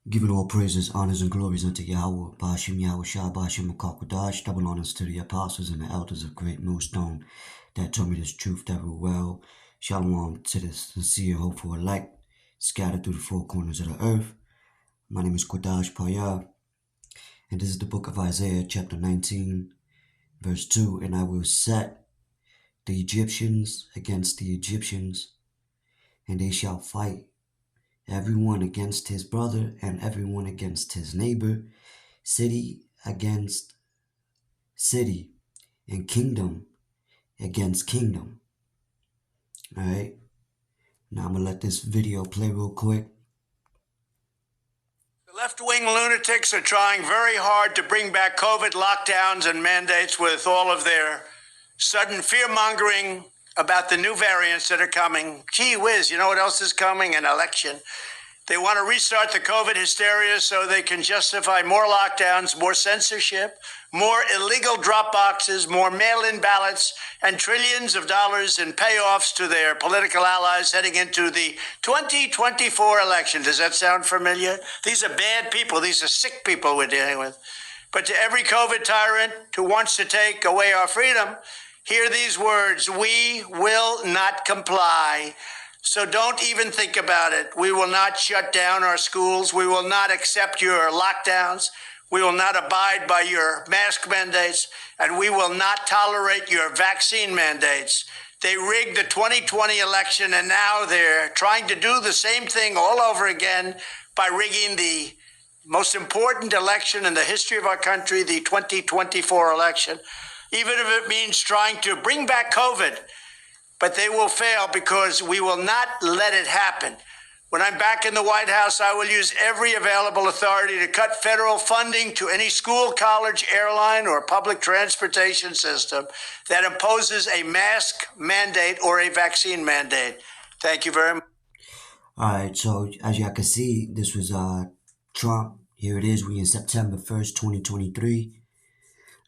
Giving all praises, honors, and glories unto Yahweh, Ba'ashim Yahweh Shah, Ba'ashim Makakwadash, double honors to the apostles and the elders of Great Millstone that told me this truth that will well. Shalom to the sincere, hopeful elect, scattered through the four corners of the earth. My name is Kwadash Paya, and this is the book of Isaiah, chapter 19, verse 2. And I will set the Egyptians against the Egyptians, and they shall fight, everyone against his brother and everyone against his neighbor, city against city, and kingdom against kingdom. All right. Now I'm going to let this video play real quick. The left-wing lunatics are trying very hard to bring back COVID lockdowns and mandates with all of their sudden fear-mongering about the new variants that are coming. Gee whiz, you know what else is coming? An election. They want to restart the COVID hysteria so they can justify more lockdowns, more censorship, more illegal drop boxes, more mail-in ballots, and trillions of dollars in payoffs to their political allies heading into the 2024 election. Does that sound familiar? These are bad people. These are sick people we're dealing with. But to every COVID tyrant who wants to take away our freedom, hear these words: we will not comply. So don't even think about it. We will not shut down our schools. We will not accept your lockdowns. We will not abide by your mask mandates, and we will not tolerate your vaccine mandates. They rigged the 2020 election, and now they're trying to do the same thing all over again by rigging the most important election in the history of our country, the 2024 election, even if it means trying to bring back COVID. But they will fail because we will not let it happen. When I'm back in the White House, I will use every available authority to cut federal funding to any school, college, airline, or public transportation system that imposes a mask mandate or a vaccine mandate. Thank you very much. All right, so as y'all can see, this was Trump. Here it is. We in September 1st, 2023.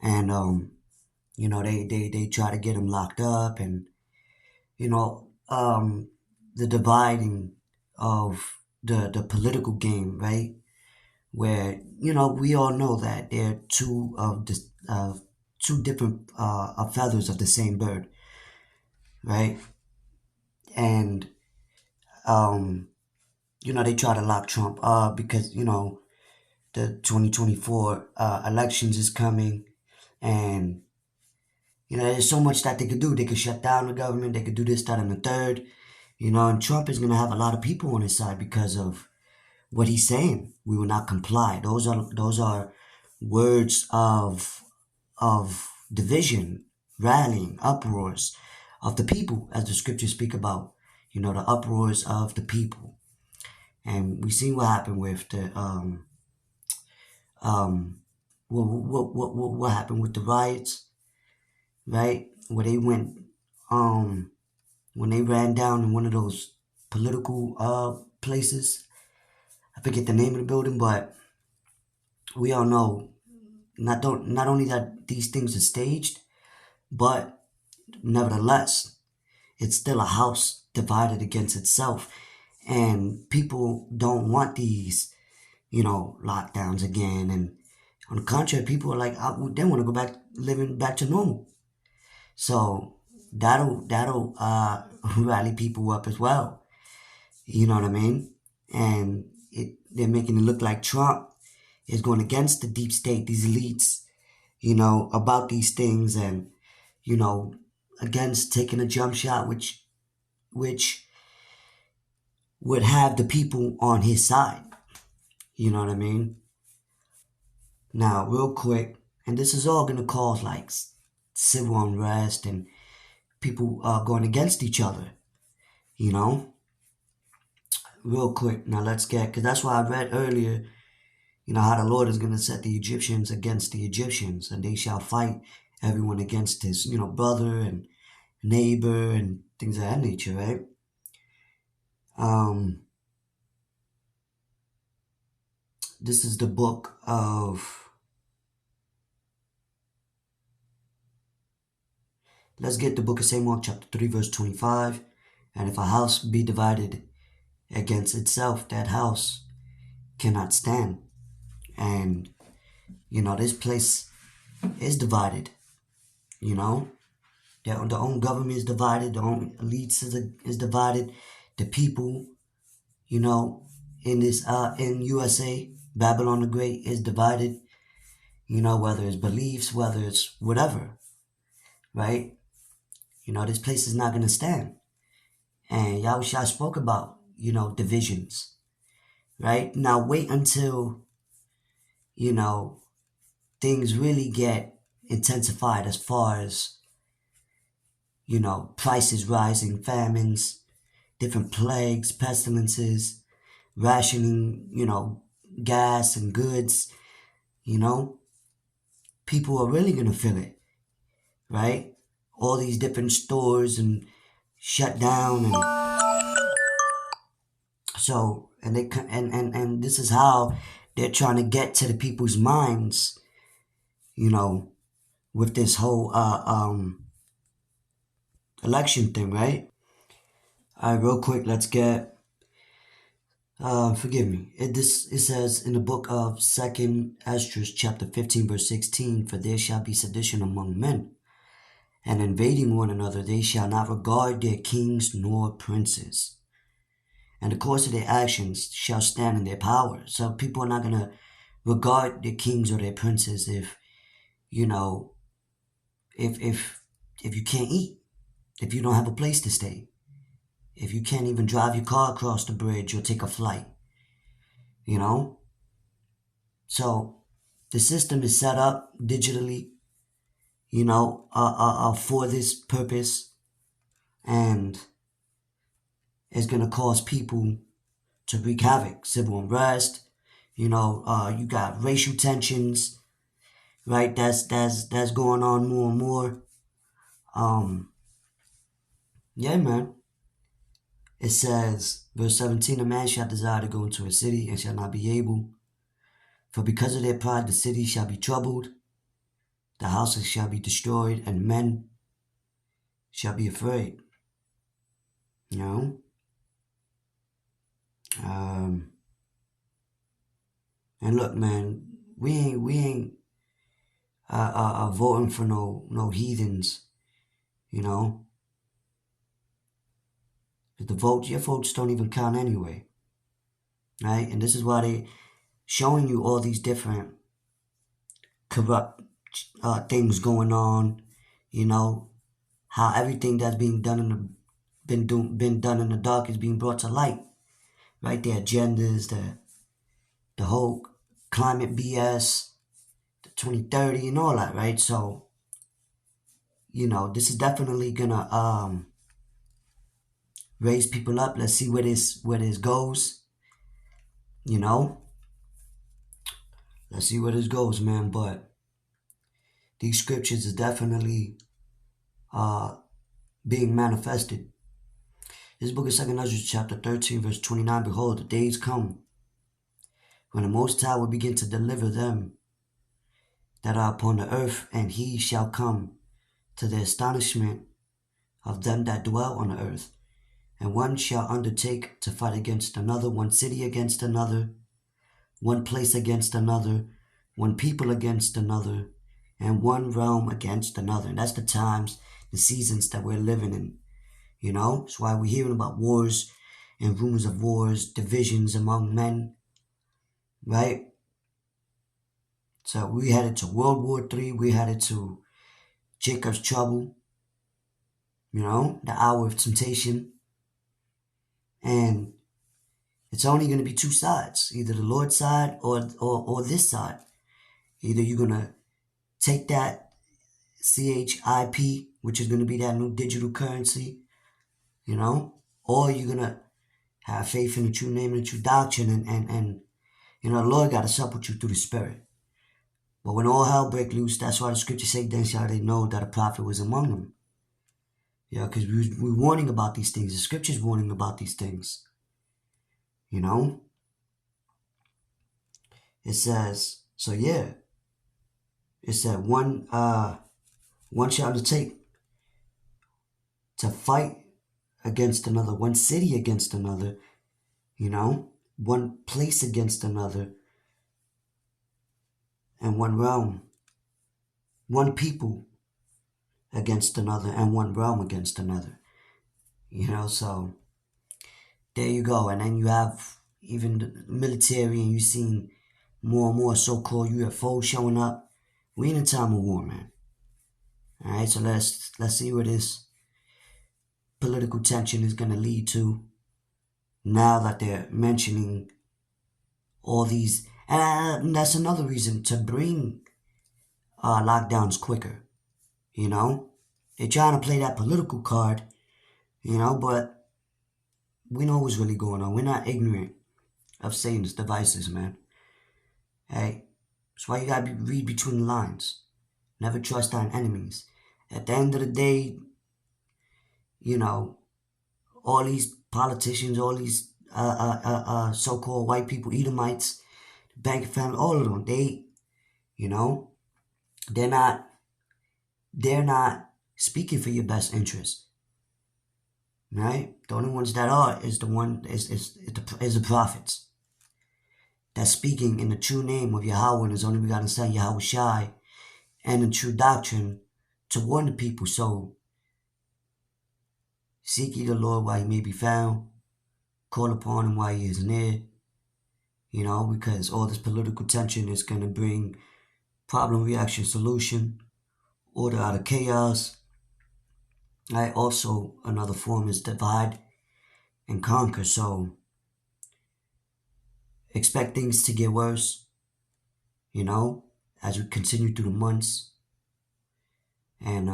And, they try to get him locked up, and the dividing of the political game, right? Where, we all know that there are two different feathers of the same bird, right? And, they try to lock Trump up because, the 2024 elections is coming, and there's so much that they could do. They could shut down the government. They could do this, that, and the third. And Trump is going to have a lot of people on his side because of what he's saying. We will not comply. Those are words of division, rallying, uproars of the people, as the scriptures speak about. The uproars of the people. And we see what happened with the what happened with the riots, right? Where they went, when they ran down in one of those political places. I forget the name of the building, but we all know not only that these things are staged, but nevertheless, it's still a house divided against itself. And people don't want these, lockdowns again. And on the contrary, people are like, they want to go back, living back to normal. So that'll rally people up as well. You know what I mean? And they're making it look like Trump is going against the deep state, these elites, about these things, and against taking a jump shot, which would have the people on his side. You know what I mean? Now, real quick, and this is all gonna cause like civil unrest and people going against each other. Real quick. Now let's because that's why I read earlier, how the Lord is going to set the Egyptians against the Egyptians, and they shall fight everyone against his, brother and neighbor and things of that nature, right? This is the book of, let's get the book of St. Mark chapter 3 verse 25. And if a house be divided against itself, that house cannot stand. And, this place is divided, you know? The own government is divided, the own elites is divided, the people, you know, in USA, Babylon the Great is divided, whether it's beliefs, whether it's whatever, right? This place is not gonna stand. And Yahushua spoke about, divisions, right? Now wait until, you know, things really get intensified as far as, prices rising, famines, different plagues, pestilences, rationing, gas and goods, you know, people are really gonna feel it, right? All these different stores and shut down, and so and they and this is how they're trying to get to the people's minds, you know, with this whole election thing, right? All right, real quick, let's get forgive me. It says in the book of Second Esdras, chapter 15, verse 16, for there shall be sedition among men, and invading one another, they shall not regard their kings nor princes. And the course of their actions shall stand in their power. So people are not gonna regard their kings or their princes if, you know, if you can't eat, if you don't have a place to stay, if you can't even drive your car across the bridge or take a flight, you know? So the system is set up digitally, for this purpose, and it's gonna cause people to wreak havoc, civil unrest. You got racial tensions, right? That's going on more and more. Um, yeah, man. It says, verse 17, a man shall desire to go into a city and shall not be able. For because of their pride, the city shall be troubled, the houses shall be destroyed, and men shall be afraid. You know? Um, and look, man, we ain't voting for no heathens, you know? Your votes don't even count anyway, right? And this is why they showing you all these different corrupt things going on, you know, how everything that's being done been done in the dark is being brought to light, right? The agendas, the whole climate BS, the 2030 and all that, right? So, this is definitely gonna raise people up. Let's see where this goes, you know. Let's see where this goes, man. But these scriptures is definitely uh being manifested. This book of Second Ezra, chapter 13, verse 29. Behold, the days come when the Most High will begin to deliver them that are upon the earth, and he shall come to the astonishment of them that dwell on the earth. And one shall undertake to fight against another, one city against another, one place against another, one people against another, and one realm against another. And that's the times, the seasons that we're living in. That's why we're hearing about wars and rumors of wars, divisions among men, right? So we headed to World War III, we headed to Jacob's trouble, the hour of temptation. And it's only going to be two sides, either the Lord's side or this side. Either you're going to take that CHIP, which is going to be that new digital currency, or you're going to have faith in the true name and the true doctrine, and the Lord got to sup with you through the Spirit. But when all hell break loose, that's why the scriptures say, then shall they know that a prophet was among them. Because we're warning about these things. The scripture's warning about these things. It says, so yeah. It said one shall undertake to fight against another, one city against another, one place against another, and one realm, one people against another, and one realm against another. So there you go. And then you have even the military, and you've seen more and more so-called UFOs showing up. We in a time of war, man. All right, so let's see where this political tension is going to lead to now that they're mentioning all these. And that's another reason to bring lockdowns quicker. You know, they're trying to play that political card. But we know what's really going on. We're not ignorant of Satan's devices, man. Hey, that's why you gotta read between the lines. Never trust thine enemies. At the end of the day, you know, all these politicians, all these so-called white people, Edomites, bank family, all of them, you know, they're not, they're not speaking for your best interest, right? The only ones that are is the one is the prophets that's speaking in the true name of Yahweh and His only begotten Son Yahweh Shai and the true doctrine to warn the people. So seek ye the Lord while He may be found, call upon Him while He is near. Because all this political tension is going to bring problem, reaction, solution, order out of chaos. Right? Also, another form is divide and conquer. So expect things to get worse, you know, as we continue through the months. And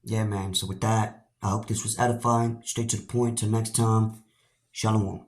yeah, man. So with that, I hope this was edifying. Straight to the point. Till next time, Shalom.